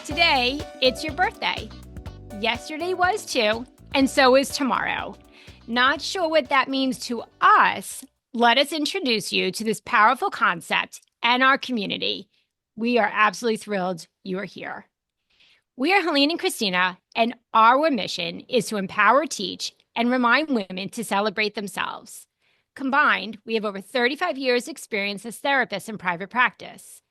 Today, it's your birthday. Yesterday was too, and so is tomorrow. Not sure what that means to us? Let us introduce you to this powerful concept and our community. We are absolutely thrilled you are here. We are Helene and Christina, and our mission is to empower, teach, and remind women to celebrate themselves. Combined, we have over 35 years' experience as therapists in private practice.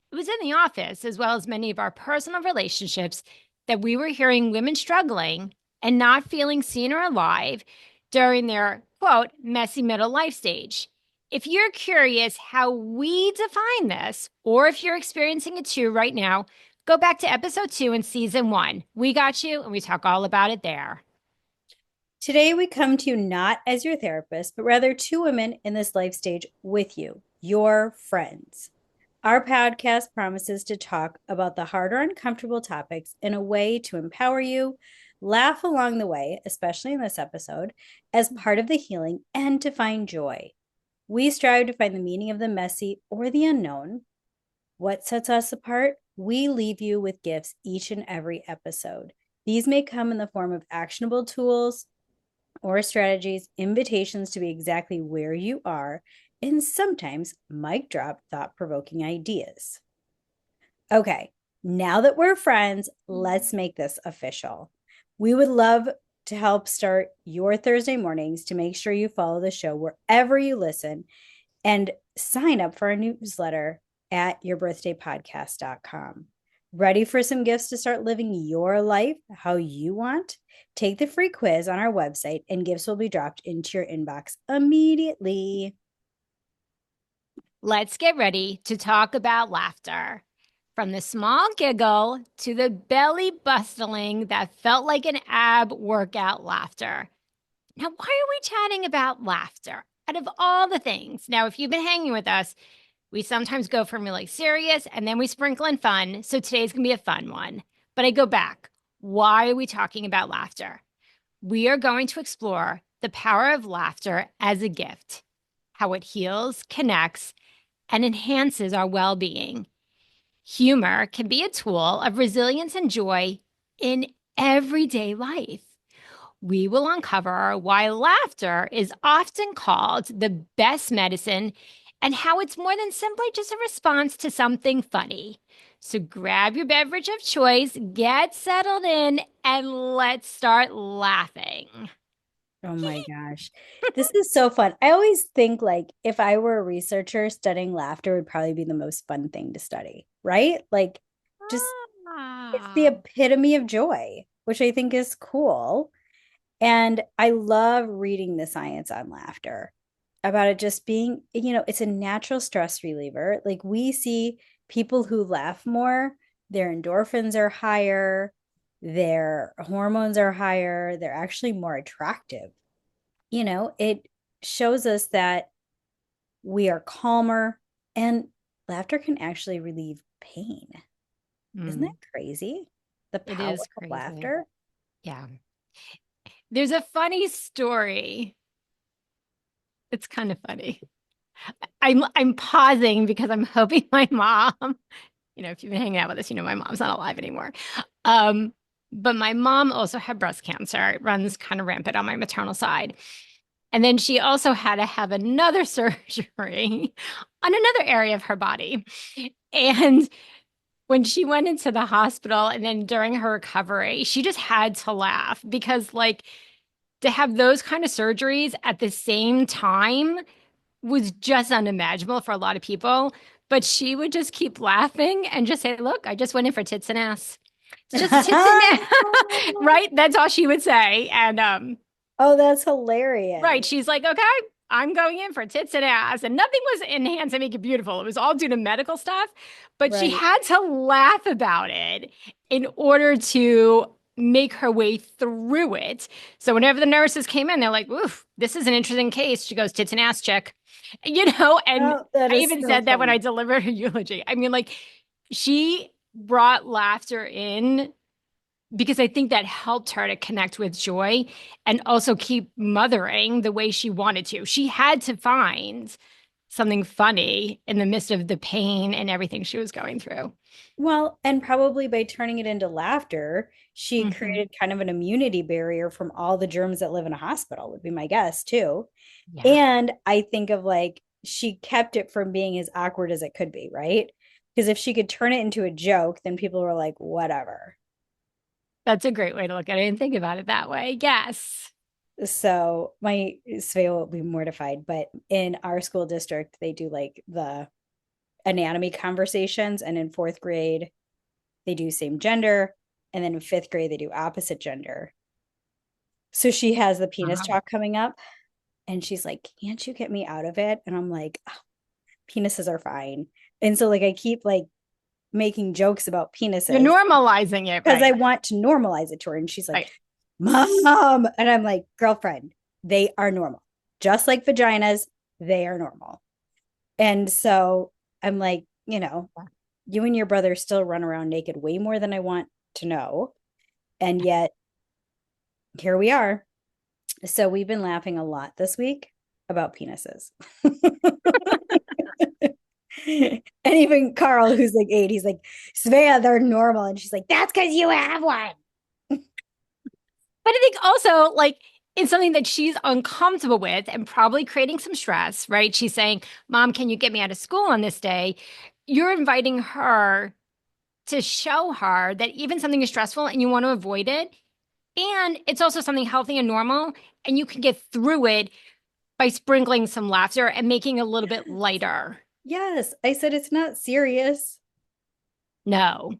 It was in the office, as well as many of our personal relationships, that we were hearing women struggling and not feeling seen or alive during their, quote, messy middle life stage. If you're curious how we define this, or if you're experiencing it too right now, go back to episode 2 in season 1. We got you, and we talk all about it there. Today, we come to you not as your therapist, but rather two women in this life stage with you, your friends. Our podcast promises to talk about the hard or uncomfortable topics in a way to empower you, laugh along the way, especially in this episode, as part of the healing, and to find joy. We strive to find the meaning of the messy or the unknown. What sets us apart? We leave you with gifts each and every episode. These may come in the form of actionable tools or strategies, invitations to be exactly where you are, and sometimes mic drop thought-provoking ideas. Okay, now that we're friends, let's make this official. We would love to help start your Thursday mornings to make sure you follow the show wherever you listen and sign up for our newsletter at yourbirthdaypodcast.com. Ready for some gifts to start living your life how you want? Take the free quiz on our website and gifts will be dropped into your inbox immediately. Let's get ready to talk about laughter. From the small giggle to the belly bustling that felt like an ab workout laughter. Now, why are we chatting about laughter? Out of all the things. Now, if you've been hanging with us, we sometimes go from really serious and then we sprinkle in fun. So today's going to be a fun one. But I go back. Why are we talking about laughter? We are going to explore the power of laughter as a gift, how it heals, connects, and enhances our well-being. Humor can be a tool of resilience and joy in everyday life. We will uncover why laughter is often called the best medicine and how it's more than simply just a response to something funny. So grab your beverage of choice, get settled in, and let's start laughing. Oh my gosh. This is so fun. I always think like if I were a researcher, studying laughter would probably be the most fun thing to study, right? Like just it's the epitome of joy, which I think is cool. And I love reading the science on laughter about it just being, it's a natural stress reliever. Like we see people who laugh more, their endorphins are higher, their hormones are higher, they're actually more attractive. It shows us that we are calmer and laughter can actually relieve pain. Isn't that crazy? The power of laughter. Yeah. There's a funny story. It's kind of funny. I'm pausing because I'm hoping my mom, if you've been hanging out with us, my mom's not alive anymore. But my mom also had breast cancer. It runs kind of rampant on my maternal side. And then she also had to have another surgery on another area of her body. And when she went into the hospital and then during her recovery, she just had to laugh because to have those kind of surgeries at the same time was just unimaginable for a lot of people. But she would just keep laughing and just say, look, I just went in for tits and ass. It's just tits and ass. Right? That's all she would say. And oh, that's hilarious. Right. She's like, okay, I'm going in for tits and ass. And nothing was enhanced to make it beautiful. It was all due to medical stuff. But she had to laugh about it in order to make her way through it. So whenever the nurses came in, they're like, oof, this is an interesting case. She goes, tits and ass check. And I even said that when I delivered her eulogy. I mean, she brought laughter in because I think that helped her to connect with joy and also keep mothering the way she wanted to. She had to find something funny in the midst of the pain and everything she was going through. Well, and probably by turning it into laughter, she Hmm. created kind of an immunity barrier from all the germs that live in a hospital, would be my guess too. Yeah, And I think of like she kept it from being as awkward as it could be, right? Because if she could turn it into a joke, then people were like, whatever. that's a great way to look at it and think about it that way. Yes. So my Svea will be mortified, but in our school district, they do like the anatomy conversations, and in fourth grade, they do same gender, and then in fifth grade, they do opposite gender. So she has the penis Wow. talk coming up, and she's like, "Can't you get me out of it?" And I'm like, oh, "Penises are fine." And so like I keep like making jokes about You're penises normalizing it, because I right? want to normalize it to her. And she's like, Right. "Mom," and I'm like, "Girlfriend, they are normal, just like vaginas. They are normal." And so I'm like, you and your brother still run around naked way more than I want to know. And yet here we are. So we've been laughing a lot this week about penises. And even Carl, who's like 8, he's like, Svea, they're normal. And she's like, that's because you have one. But I think also, like, it's something that she's uncomfortable with and probably creating some stress, right? She's saying, Mom, can you get me out of school on this day? You're inviting her to show her that even something is stressful and you want to avoid it. And it's also something healthy and normal. And you can get through it by sprinkling some laughter and making it a little bit lighter. Yes. I said, it's not serious. No,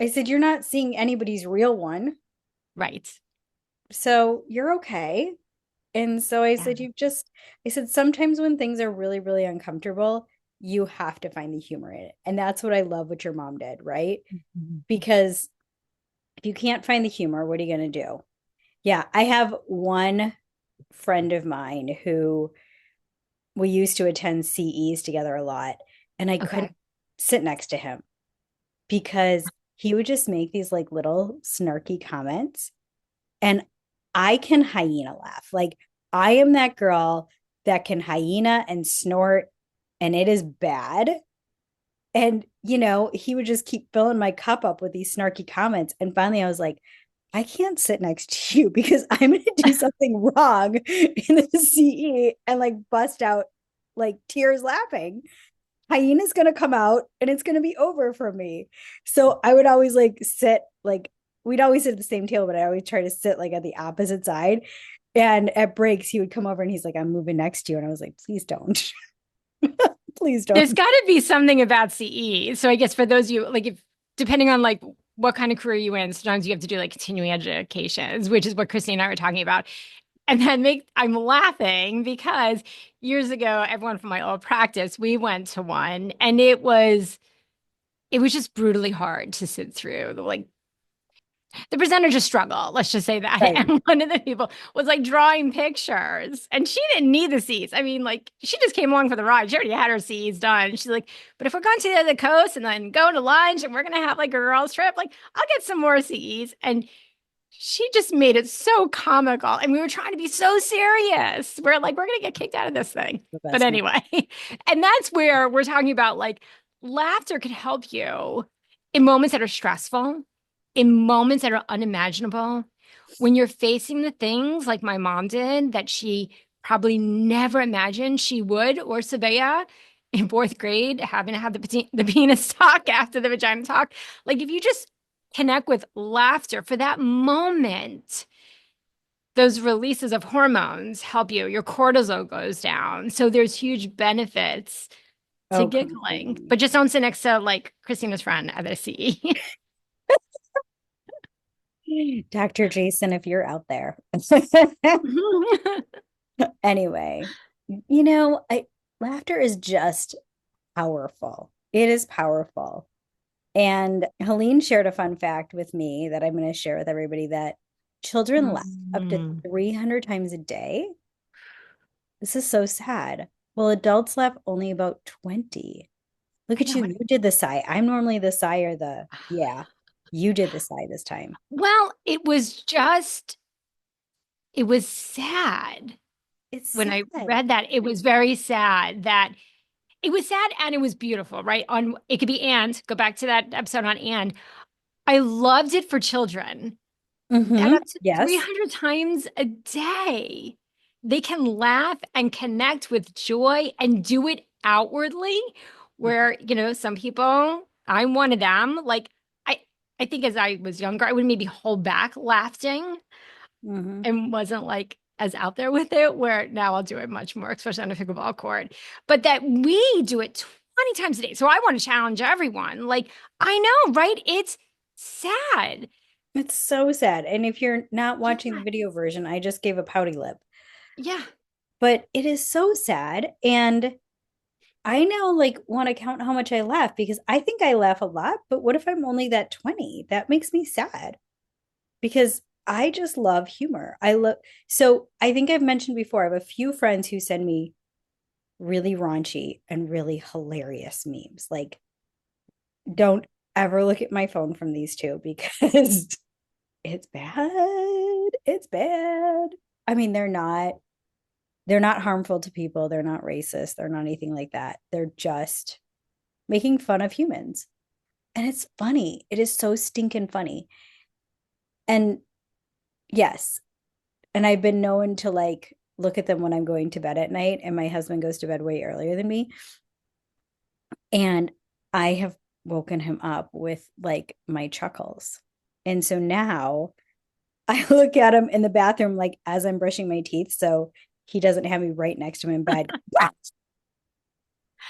I said, you're not seeing anybody's real one. right. So you're okay. And so I Yeah. said, I said, sometimes when things are really, really uncomfortable, you have to find the humor in it. And that's what I love what your mom did, right? Mhm. Because if you can't find the humor, what are you going to do? Yeah, I have one friend of mine who we used to attend CEs together a lot, and I couldn't Okay. sit next to him because he would just make these like little snarky comments. And I can hyena laugh. Like, I am that girl that can hyena and snort, and it is bad. And, he would just keep filling my cup up with these snarky comments. And finally, I was like, I can't sit next to you because I'm going to do something wrong in the CE and like bust out like tears laughing. Hyena's going to come out and it's going to be over for me. So I would always like sit like, we'd always sit at the same table, but I always try to sit like at the opposite side. And at breaks, he would come over and he's like, I'm moving next to you. And I was like, please don't. Please There's don't. got to be something about CE. So I guess for those of you, like, if depending on like what kind of career you in, sometimes you have to do like continuing educations, which is what Christine and I were talking about. And then I'm laughing because years ago, everyone from my old practice, we went to one and it was just brutally hard to sit through. Like the presenter just struggled, let's just say that. Right. And one of the people was like drawing pictures and she didn't need the seats. I mean, like she just came along for the ride. She already had her seats done. She's like, but if we're going to the other coast and then go to lunch and we're going to have like a girls trip, like I'll get some more seats. And she just made it so comical. And we were trying to be so serious. We're like, we're going to get kicked out of this thing. The But best one. anyway, and that's where we're talking about like laughter can help you in moments that are stressful, in moments that are unimaginable. When you're facing the things like my mom did that she probably never imagined she would, or Sabea in fourth grade, having to have the penis talk after the vagina talk. Like if you just connect with laughter for that moment, those releases of hormones help you. Your cortisol goes down. So there's huge benefits to Oh, giggling, completely. but just don't sit next to like Christina's friend at the CE. Dr. Jason, if you're out there. Anyway, laughter is just powerful. It is powerful. And Helene shared a fun fact with me that I'm going to share with everybody that children laugh up to Mm. 300 times a day. This is so sad. Well, adults laugh only about 20. Look I at know. you. You did the sigh. I'm normally the sigh or yeah, you did the sigh this time. Well, it was sad It's when I sad. read that. It was very sad that it was sad and it was beautiful, right? On it could be and go back to that episode on and I loved it for children that Mm-hmm. up to Yes. 300 times a day they can laugh and connect with joy and do it outwardly where some people, I'm one of them, like i I think as I was younger I would maybe hold back laughing Mm-hmm. and wasn't like as out there with it, where now I'll do it much more, especially on a pickleball court. But that we do it 20 times a day. So I want to challenge everyone. Like, I know, right? It's sad. It's so sad. And if you're not watching the Yeah. video version, I just gave a pouty lip. Yeah. But it is so sad. And I now like want to count how much I laugh because I think I laugh a lot, but what if I'm only that 20? That makes me sad because I just love humor. So I think I've mentioned before, I have a few friends who send me really raunchy and really hilarious memes. Like, don't ever look at my phone from these two because it's bad. It's bad. I mean, they're not harmful to people. They're not racist. They're not anything like that. They're just making fun of humans. And it's funny. It is so stinking funny. And yes, and I've been known to like look at them when I'm going to bed at night, and my husband goes to bed way earlier than me. And I have woken him up with like my chuckles. And so now I look at him in the bathroom like as I'm brushing my teeth. So he doesn't have me right next to him in bed.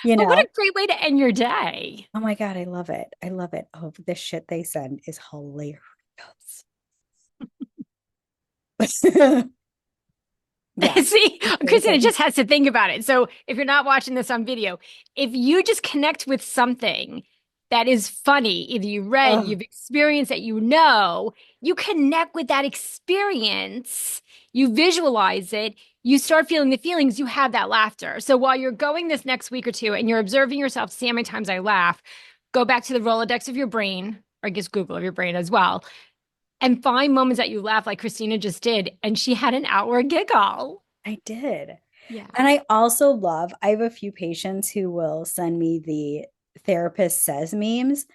You But what know? a great way to end your day. Oh my God, I love it. I love it. Oh, the shit they send is hilarious. Yeah. See, Very Christina funny. just has to think about it. So if you're not watching this on video, if you just connect with something that is funny, either you read, Oh, you've experienced that you connect with that experience, you visualize it, you start feeling the feelings, you have that laughter. So while you're going this next week or two and you're observing yourself, see how many times I laugh, go back to the Rolodex of your brain, or I guess Google of your brain as well, and find moments that you laugh like Christina just did. And she had an outward giggle. I did. Yeah. And I have a few patients who will send me the therapist says memes.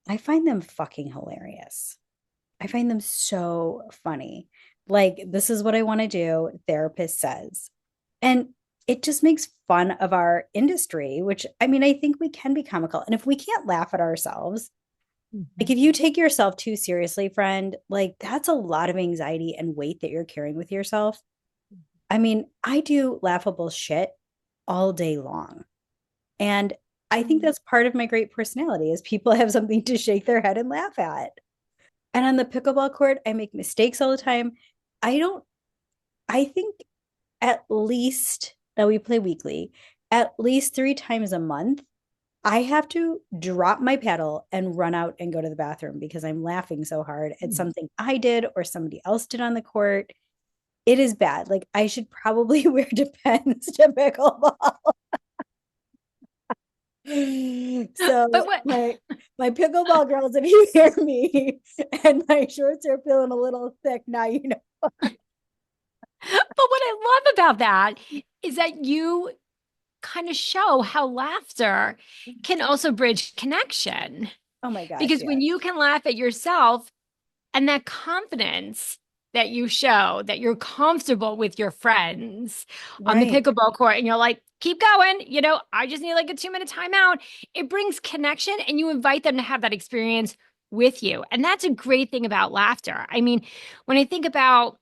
I find them fucking hilarious. I find them so funny. Like, this is what I want to do, therapist says. And it just makes fun of our industry, which I mean, I think we can be comical. And if we can't laugh at ourselves, like Mhm. if you take yourself too seriously, friend, like that's a lot of anxiety and weight that you're carrying with yourself. I mean, I do laughable shit all day long. And I think that's part of my great personality is people have something to shake their head and laugh at. And on the pickleball court, I make mistakes all the time. I don't, I think at least, now we play weekly, at least 3 times a month, I have to drop my paddle and run out and go to the bathroom because I'm laughing so hard at something I did or somebody else did on the court. It is bad. Like I should probably wear Depends to pickleball. But So what my pickleball girls, if you hear me and my shorts are feeling a little thick, now you know. but what I love about that is that you kind of show how laughter can also bridge connection. Oh my gosh, Because when yes. you can laugh at yourself and that confidence that you show that you're comfortable with your friends on the Right. pickleball court and you're like, keep going, I just need like a 2 minute timeout. It brings connection and you invite them to have that experience with you. And that's a great thing about laughter. I mean, when I think about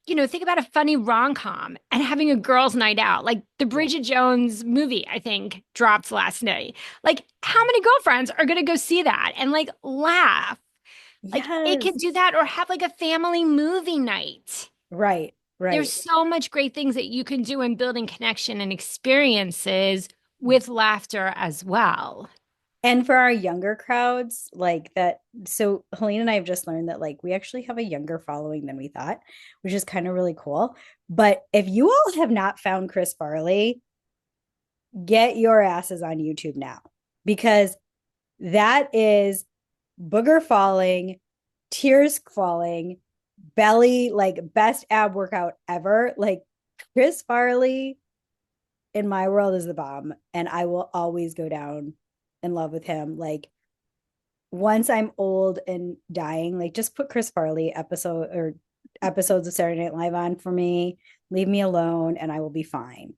a funny rom-com and having a girls' night out, like the Yeah. Bridget Jones movie, I think dropped last night. Like, how many girlfriends are going to go see that and like laugh? Like, it can Yes. do that or have like a family movie night. Right. There's Right. so much great things that you can do in building connection and experiences with laughter as well. And for our younger crowds, like that. So Helene and I have just learned that like we actually have a younger following than we thought, which is kind of really cool. But if you all have not found Chris Farley, get your asses on YouTube now because that is booger falling, tears falling, belly, like best ab workout ever. Like Chris Farley in my world is the bomb, and I will always go down in love with him. Like once I'm old and dying, like just put Chris Farley episodes of Saturday Night Live on for me. Leave me alone and I will be fine.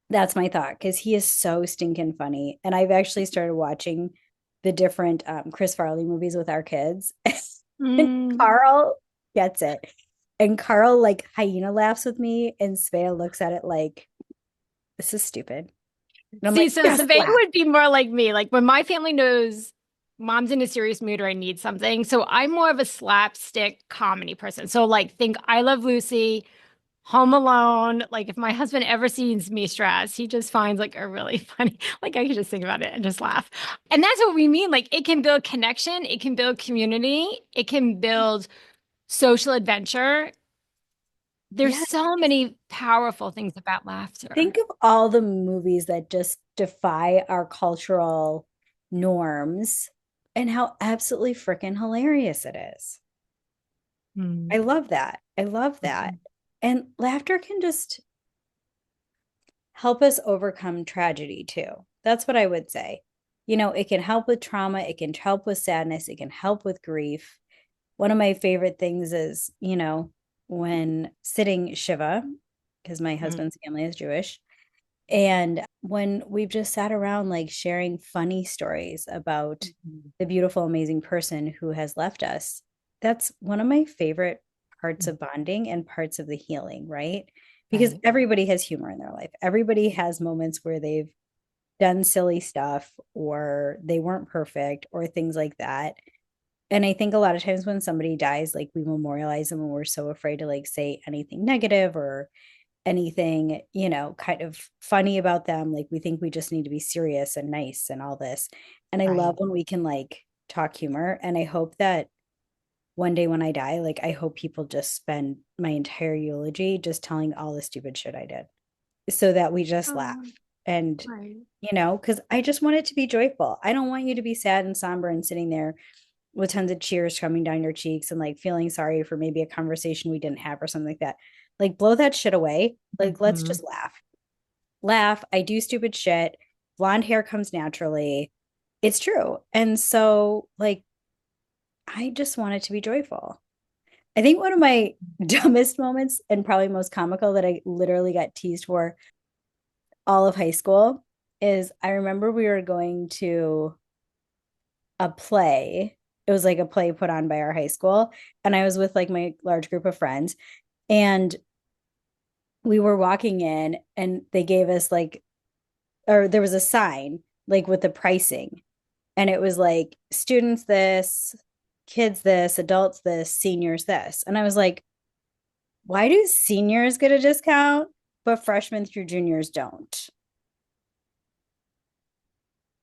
That's my thought because he is so stinking funny. And I've actually started watching the different Chris Farley movies with our kids. And Mm. Carl gets it. And Carl like hyena laughs with me, and Svea looks at it like, this is stupid. And I'm See, like, so just Savannah laugh. would be more like me. Like when my family knows mom's in a serious mood or I need something. So I'm more of a slapstick comedy person. So like think I Love Lucy, Home Alone. Like if my husband ever sees me stressed, he just finds like a really funny, like I can just think about it and just laugh. And that's what we mean. Like it can build connection, it can build community, it can build social adventure. There's Yeah. so many powerful things about laughter. Think of all the movies that just defy our cultural norms and how absolutely freaking hilarious it is. I Mm. love that. I love that. And laughter can just help us overcome tragedy too. That's what I would say. It can help with trauma, it can help with sadness, it can help with grief. One of my favorite things is, when sitting Shiva, because my Mm. husband's family is Jewish, and when we've just sat around like sharing funny stories about Mhm. the beautiful, amazing person who has left us, that's one of my favorite parts of bonding and parts of the healing, right? Because Right. everybody has humor in their life. Everybody has moments where they've done silly stuff or they weren't perfect or things like that. And I think a lot of times when somebody dies, like we memorialize them and we're so afraid to like say anything negative or anything, kind of funny about them. Like we think we just need to be serious and nice and all this. And I love Right. when we can like talk humor. And I hope that one day when I die, like I hope people just spend my entire eulogy just telling all the stupid shit I did so that we just laugh. Oh, And, right. because I just want it to be joyful. I don't want you to be sad and somber and sitting there with tons of tears coming down your cheeks and like feeling sorry for maybe a conversation we didn't have or something like that. Like blow that shit away. Like let's Mhm. just laugh. Laugh. I do stupid shit. Blonde hair comes naturally. It's true. And so like I just want it to be joyful. I think one of my dumbest moments and probably most comical that I literally got teased for all of high school is I remember we were going to a play. It was like a play put on by our high school. And I was with like my large group of friends. And we were walking in and they gave us like, or there was a sign like with the pricing. And it was like students this, kids this, adults this, seniors this. And I was like, why do seniors get a discount, but freshmen through juniors don't?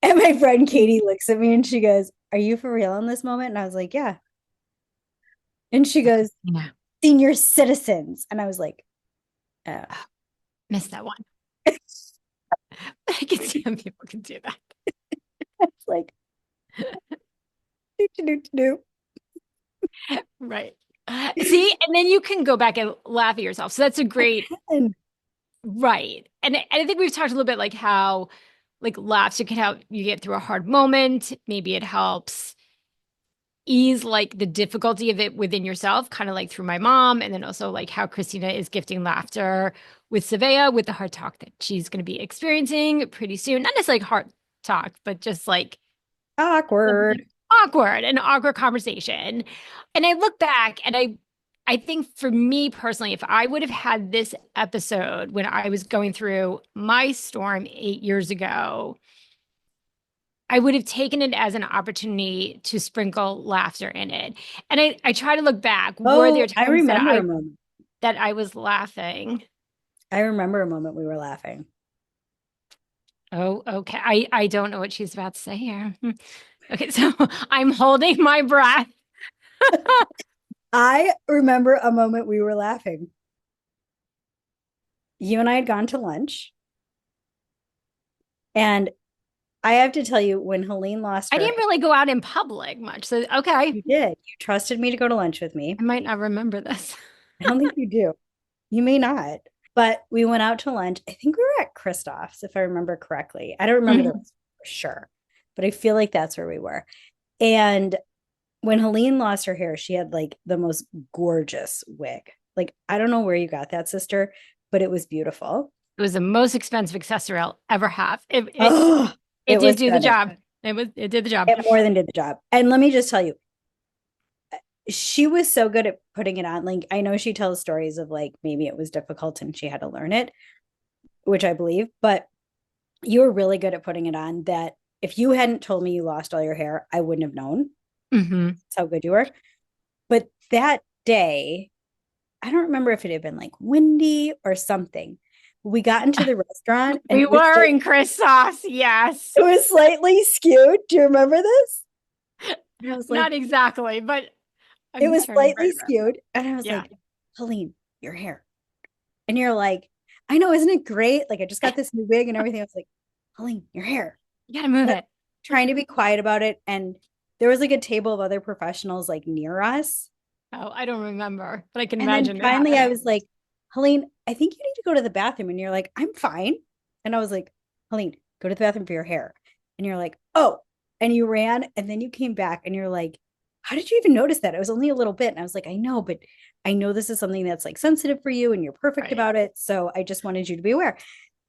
And my friend Katie looks at me and she goes, are you for real in this moment? And I was like, yeah. And she goes, Yeah. senior citizens. And I was like, oh. Oh, missed that one. I can see how people can do that. It's like, do, do, do, do. Right. See, and then you can go back and laugh at yourself. So that's a great, And right. And I think we've talked a little bit like how like laughs you can help you get through a hard moment. Maybe it helps ease like the difficulty of it within yourself, kind of like through my mom, and then also like how Christina is gifting laughter with Savea with the hard talk that she's going to be experiencing pretty soon. Not necessarily like hard talk, but just like awkward. an awkward conversation. And I look back and I think for me personally, if I would have had this episode when I was going through my storm 8 years ago, I would have taken it as an opportunity to sprinkle laughter in it. And I try to look back. Were there Oh, I times that remember a I moment. was laughing? I remember a moment we were laughing. Oh, okay. I don't know what she's about to say here. Okay, so I'm holding my breath. I remember a moment we were laughing. You and I had gone to lunch. And I have to tell you, when Helene lost I her, didn't really go out in public much. So okay, you did. You trusted me to go to lunch with me. I might not remember this. I don't think you do. You may not. But we went out to lunch. I think we were at Christoph's, if I remember correctly. I don't remember the Mhm. rest for sure, but I feel like that's where we were. And when Helene lost her hair, she had like the most gorgeous wig. Like, I don't know where you got that, sister, but it was beautiful. It was the most expensive accessory I'll ever have. Oh, It it did was do the stunning. job. It did the job. It more than did the job. And let me just tell you, she was so good at putting it on. Like, I know she tells stories of like maybe it was difficult and she had to learn it, which I believe, but you were really good at putting it on that if you hadn't told me you lost all your hair, I wouldn't have known. Hmm. That's how good you were. But that day, I don't remember if it had been like windy or something. We got into the restaurant and We it was were like in Chris sauce, yes. it was slightly skewed. Do you remember this? And I was like, Not exactly, but it I'm was trying to slightly remember. skewed. And I was Yeah. like, Helene, your hair. And you're like, I know, isn't it great? Like I just got this new wig and everything. I was like, Helene, your hair. You gotta move And I'm it. trying to be quiet about it. And there was like a table of other professionals like near us. Oh, I don't remember, but I can And then imagine it finally I happening. was like, Helene, I think you need to go to the bathroom. And you're like, I'm fine. And I was like, Helene, go to the bathroom for your hair. And you're like, oh. And you ran and then you came back and you're like, how did you even notice that? It was only a little bit. And I was like, I know, but I know this is something that's like sensitive for you and you're perfect Right. about it. So I just wanted you to be aware.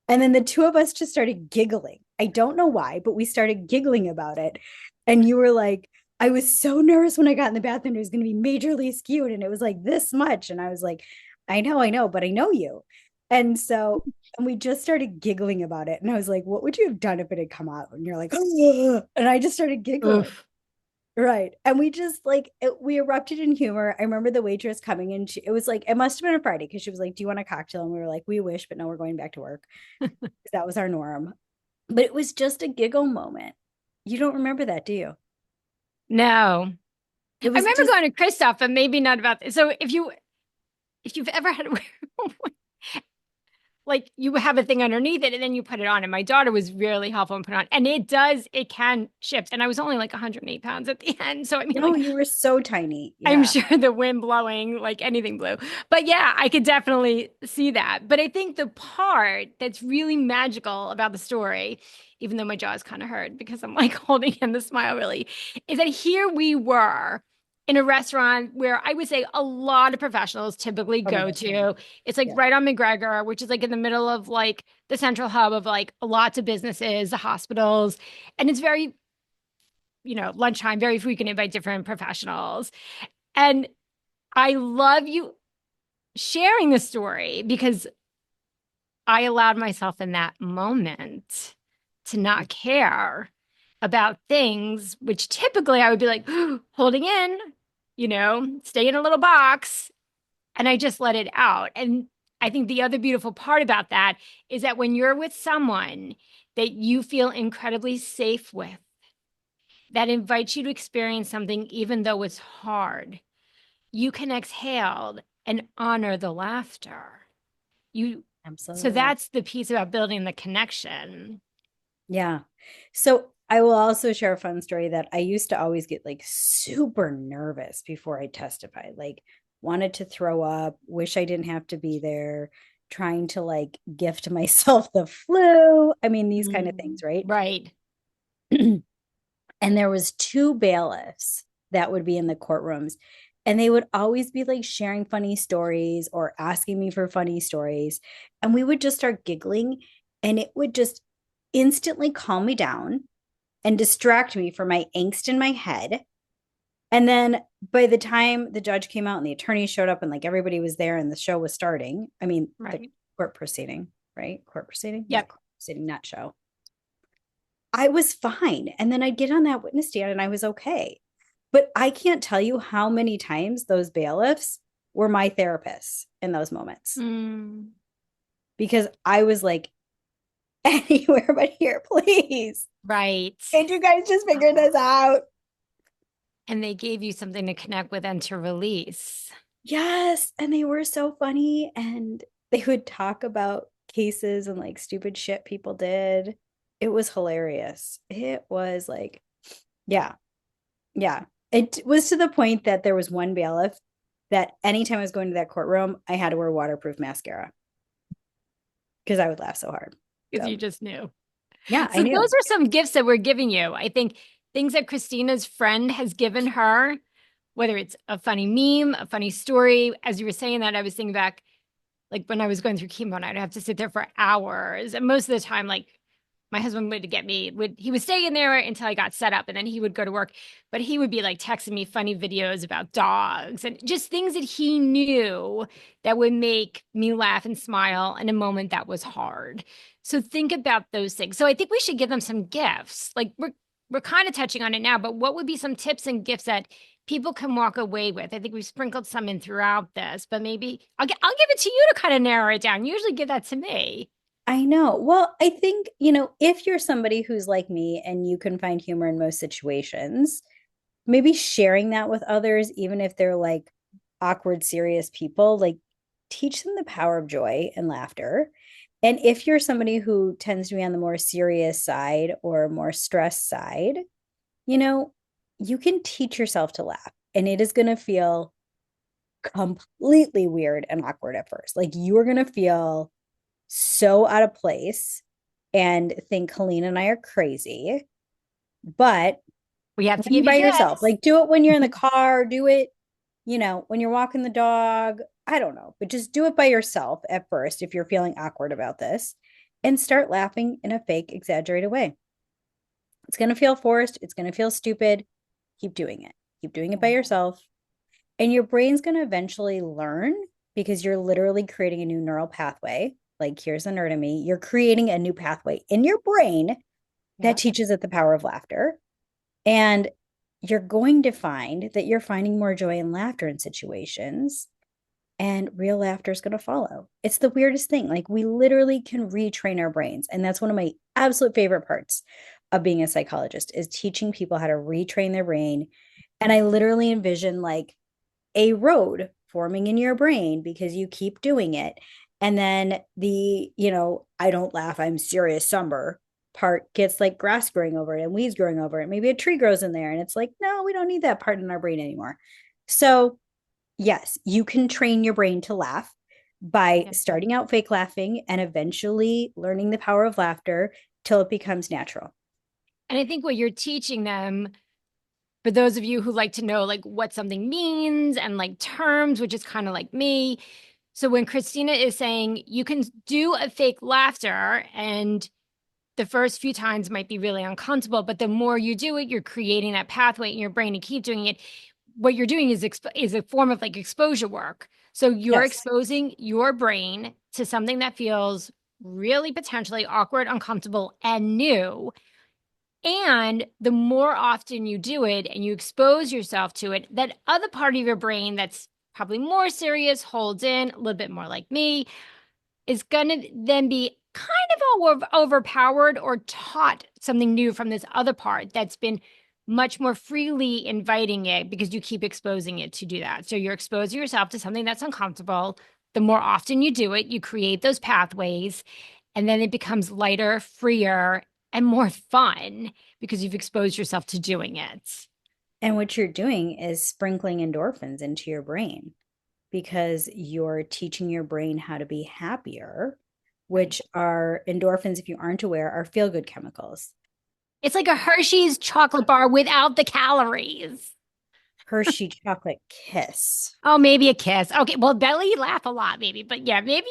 And then the two of us just started giggling. I don't know why, but we started giggling about it. And you were like, I was so nervous when I got in the bathroom. It was going to be majorly skewed and it was like this much. And I was like, I know, but I know you. And so, and we just started giggling about it. And I was like, what would you have done if it had come out? And you're like, oh, and I just started giggling. Oof. Right. And we just like, we erupted in humor. I remember the waitress coming in. It was like, it must have been a Friday because she was like, do you want a cocktail? And we were like, we wish, but no, we're going back to work. That was our norm. But it was just a giggle moment. You don't remember that, do you? No. It I was remember just, going to Christoph, but maybe not about this. So if you've ever had like you have a thing underneath it and then you put it on. And my daughter was really helpful in putting it on. And it can shift. And I was only like 108 pounds at the end. So I mean, no, like you were so tiny. I'm Yeah, sure the wind blowing, like anything blew. But yeah, I could definitely see that. But I think the part that's really magical about the story, even though my jaw is kind of hurt because I'm like holding in the smile really, is that here we were in a restaurant where I would say a lot of professionals typically go totally. to. It's like Yeah, right on McGregor, which is like in the middle of like the central hub of like lots of businesses, the hospitals, and it's very, lunchtime, very frequented by different professionals. And I love you sharing the story because I allowed myself in that moment to not care about things, which typically I would be like holding in, stay in a little box. And I just let it out. And I think the other beautiful part about that is that when you're with someone that you feel incredibly safe with, that invites you to experience something, even though it's hard, you can exhale and honor the laughter. You so absolutely. that's the piece about building the connection. Yeah. So I will also share a fun story that I used to always get like super nervous before I testified, like wanted to throw up, wish I didn't have to be there, trying to like gift myself the flu. I mean, these kind of things, right? Right. And there was two bailiffs that would be in the courtrooms and they would always be like sharing funny stories or asking me for funny stories and we would just start giggling and it would just instantly calm me down and distract me from my angst in my head. And then by the time the judge came out and the attorney showed up and like everybody was there and the show was starting, I mean the Right. court proceeding, right? Court proceeding, yeah, Yep. court proceeding, not show. I was fine. And then I'd get on that witness stand and I was okay. But I can't tell you how many times those bailiffs were my therapists in those moments Mm, because I was like, anywhere but here, please. right. Can't you guys just figure this out? And they gave you something to connect with and to release. Yes. And they were so funny. And they would talk about cases and like stupid shit people did. It was hilarious. It was like, yeah, yeah. It was to the point that there was one bailiff that anytime I was going to that courtroom, I had to wear waterproof mascara. because I would laugh so hard. because So you just knew. yeah, I So those knew. are some gifts that we're giving you. I think things that Christina's friend has given her, whether it's a funny meme, a funny story. As you were saying that, I was thinking back, like when I was going through chemo and I'd have to sit there for hours. And most of the time, like my husband would get me, he would stay in there until I got set up and then he would go to work. But he would be like texting me funny videos about dogs and just things that he knew that would make me laugh and smile in a moment that was hard. So think about those things. So I think we should give them some gifts. Like we're kind of touching on it now, but what would be some tips and gifts that people can walk away with? I think we've sprinkled some in throughout this, but maybe I'll give it to you to kind of narrow it down. You usually give that to me. I know. Well, I think, if you're somebody who's like me and you can find humor in most situations, maybe sharing that with others, even if they're like awkward, serious people, like teach them the power of joy and laughter. And if you're somebody who tends to be on the more serious side or more stressed side, you know, you can teach yourself to laugh and it is going to feel completely weird and awkward at first. Like you are going to feel so out of place and think Helene and I are crazy. But We have to when you're give you by yourself, gifts. like do it when you're in the car, do it, when you're walking the dog. I don't know, but just do it by yourself at first if you're feeling awkward about this and start laughing in a fake, exaggerated way. It's going to feel forced. It's going to feel stupid. Keep doing it. Keep doing it by yourself. And your brain's going to eventually learn because you're literally creating a new neural pathway. Like, here's a nerd of me. You're creating a new pathway in your brain that Yeah. teaches it the power of laughter. And you're going to find that you're finding more joy and laughter in situations, and real laughter is going to follow. It's the weirdest thing. Like, we literally can retrain our brains. And that's one of my absolute favorite parts of being a psychologist is teaching people how to retrain their brain. And I literally envision like a road forming in your brain because you keep doing it. And then I don't laugh, I'm serious somber part gets like grass growing over it and weeds growing over it. Maybe a tree grows in there and it's like, no, we don't need that part in our brain anymore. So, yes, you can train your brain to laugh by Yeah. starting out fake laughing and eventually learning the power of laughter till it becomes natural. And I think what you're teaching them, for those of you who like to know like what something means and like terms, which is kind of like me. So when Christina is saying you can do a fake laughter and the first few times might be really uncomfortable, but the more you do it, you're creating that pathway in your brain to keep doing it. What you're doing is a form of like exposure work. So you're Yes. exposing your brain to something that feels really potentially awkward, uncomfortable, and new. And the more often you do it and you expose yourself to it, that other part of your brain that's probably more serious, holds in a little bit more like me, is going to then be kind of overpowered or taught something new from this other part that's been much more freely inviting it because you keep exposing it to do that. So you're exposing yourself to something that's uncomfortable. The more often you do it, you create those pathways, and then it becomes lighter, freer, and more fun because you've exposed yourself to doing it. And what you're doing is sprinkling endorphins into your brain because you're teaching your brain how to be happier, Right. which are endorphins, if you aren't aware, are feel good chemicals. It's like a Hershey's chocolate bar without the calories. Hershey chocolate kiss. Oh, maybe a kiss. Okay, well, belly laugh a lot, maybe, but yeah, maybe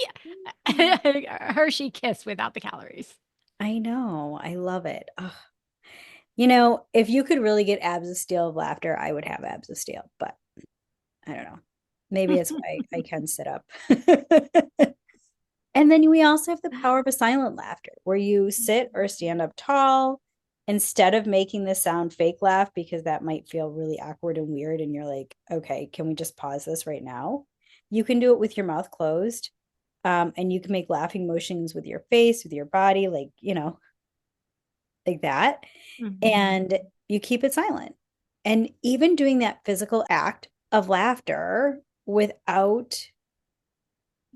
a Hershey kiss without the calories. I know. I love it. Ugh. If you could really get abs of steel of laughter, I would have abs of steel, but I don't know. Maybe it's why I can sit up. And then we also have the power of a silent laughter where you sit or stand up tall instead of making the sound fake laugh because that might feel really awkward and weird. And you're like, okay, can we just pause this right now? You can do it with your mouth closed. And you can make laughing motions with your face, with your body, like that. Mhm. And you keep it silent. And even doing that physical act of laughter without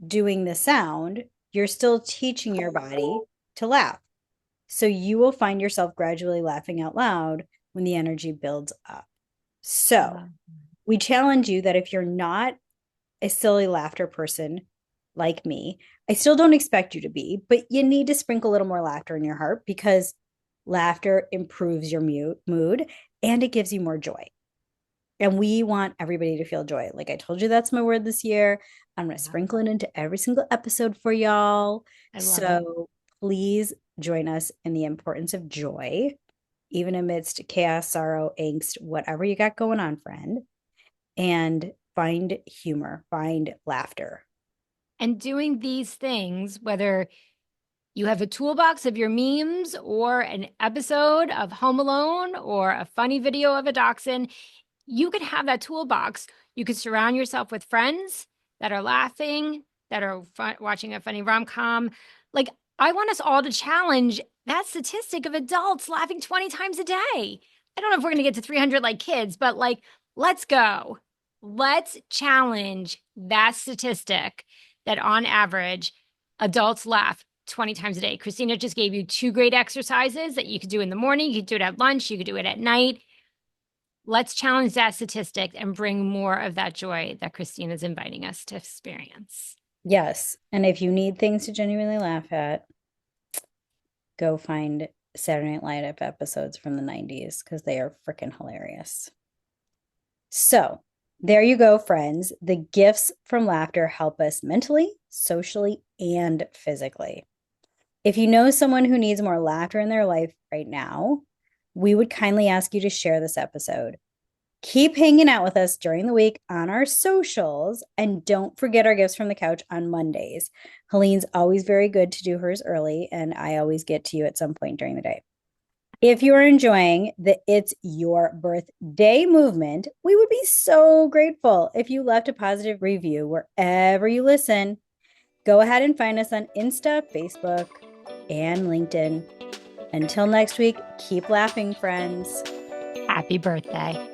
doing the sound, you're still teaching your body to laugh. So you will find yourself gradually laughing out loud when the energy builds up. So Uh, we challenge you that if you're not a silly laughter person, like me. I still don't expect you to be, but you need to sprinkle a little more laughter in your heart because laughter improves your mood and it gives you more joy. And we want everybody to feel joy. Like I told you, that's my word this year. I'm going to sprinkle it into every single episode for y'all. I love it. So please join us in the importance of joy, even amidst chaos, sorrow, angst, whatever you got going on, friend. And find humor, find laughter. And doing these things, whether you have a toolbox of your memes or an episode of Home Alone or a funny video of a dachshund, you could have that toolbox. You could surround yourself with friends that are laughing, that are watching a funny rom-com. Like, I want us all to challenge that statistic of adults laughing 20 times a day. I don't know if we're going to get to 300 like kids, but like, let's go. Let's challenge that statistic that on average, adults laugh 20 times a day. Christina just gave you two great exercises that you could do in the morning. You could do it at lunch. You could do it at night. Let's challenge that statistic and bring more of that joy that Christina's inviting us to experience. Yes. And if you need things to genuinely laugh at, go find Saturday Night Live episodes from the 90s because they are freaking hilarious. So, there you go, friends. The gifts from laughter help us mentally, socially, and physically. If you know someone who needs more laughter in their life right now, we would kindly ask you to share this episode. Keep hanging out with us during the week on our socials, and don't forget our gifts from the couch on Mondays. Helene's always very good to do hers early, and I always get to you at some point during the day. If you are enjoying the It's Your Birthday movement, we would be so grateful if you left a positive review wherever you listen. Go ahead and find us on Insta, Facebook, and LinkedIn. Until next week, keep laughing, friends. Happy birthday.